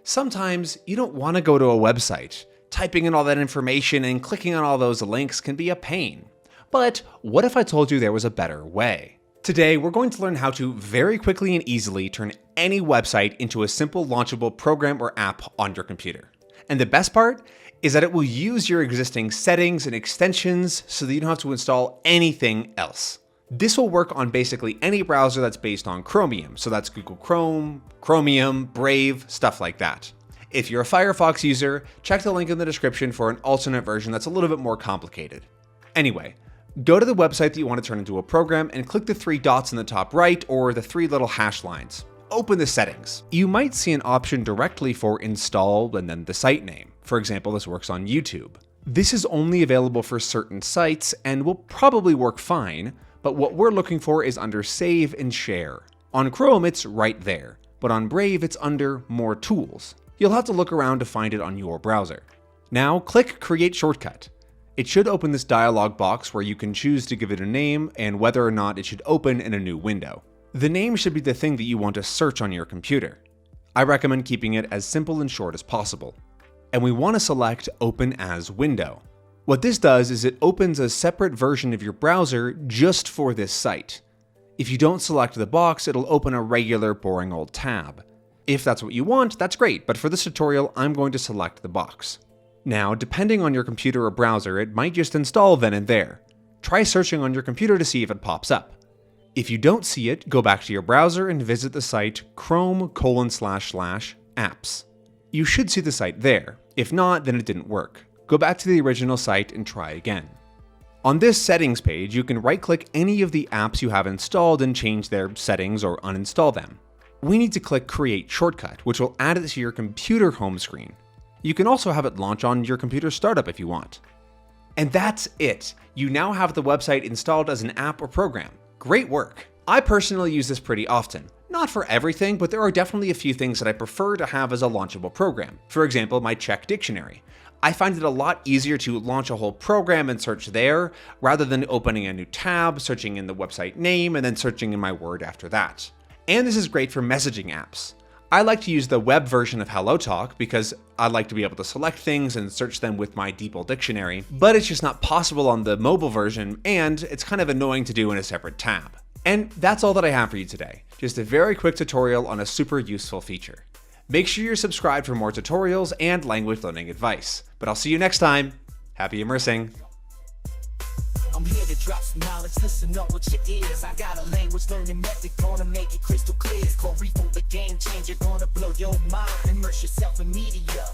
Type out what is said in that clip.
Sometimes you don't want to go to a website. Typing in all that information and clicking on all those links can be a pain. But what if I told you there was a better way? Today, we're going to learn how to very quickly and easily turn any website into a simple launchable program or app on your computer. And the best part is that it will use your existing settings and extensions so that you don't have to install anything else. This will work on basically any browser that's based on Chromium, so that's Google Chrome, Chromium, Brave, stuff like that. If you're a Firefox user, check the link in the description for an alternate version that's a little bit more complicated. Anyway, go to the website that you want to turn into a program and click the three dots in the top right or the three little hash lines. Open the settings. You might see an option directly for install and then the site name. For example, this works on YouTube. This is only available for certain sites and will probably work fine, but what we're looking for is under Save and Share. On Chrome, it's right there, but on Brave, it's under More Tools. You'll have to look around to find it on your browser. Now, click Create Shortcut. It should open this dialog box where you can choose to give it a name and whether or not it should open in a new window. The name should be the thing that you want to search on your computer. I recommend keeping it as simple and short as possible. And we want to select Open as Window. What this does is it opens a separate version of your browser just for this site. If you don't select the box, it'll open a regular boring old tab. If that's what you want, that's great, but for this tutorial, I'm going to select the box. Now, depending on your computer or browser, it might just install then and there. Try searching on your computer to see if it pops up. If you don't see it, go back to your browser and visit the site chrome://apps. You should see the site there. If not, then it didn't work. Go back to the original site and try again. On this settings page, you can right-click any of the apps you have installed and change their settings or uninstall them. We need to click Create Shortcut, which will add it to your computer home screen. You can also have it launch on your computer startup if you want. And that's it. You now have the website installed as an app or program. Great work. I personally use this pretty often. Not for everything, but there are definitely a few things that I prefer to have as a launchable program. For example, my Czech dictionary. I find it a lot easier to launch a whole program and search there, rather than opening a new tab, searching in the website name, and then searching in my Word after that. And this is great for messaging apps. I like to use the web version of HelloTalk because I like to be able to select things and search them with my DeepL dictionary, but it's just not possible on the mobile version, and it's kind of annoying to do in a separate tab. And that's all that I have for you today. Just a very quick tutorial on a super useful feature. Make sure you're subscribed for more tutorials and language learning advice. But I'll see you next time. Happy immersing. I'm here to drop some knowledge, listen up with your ears. I got a language learning method, gonna make it crystal clear. It's called Repo, the game changer, gonna blow your mind. Immerse yourself in media.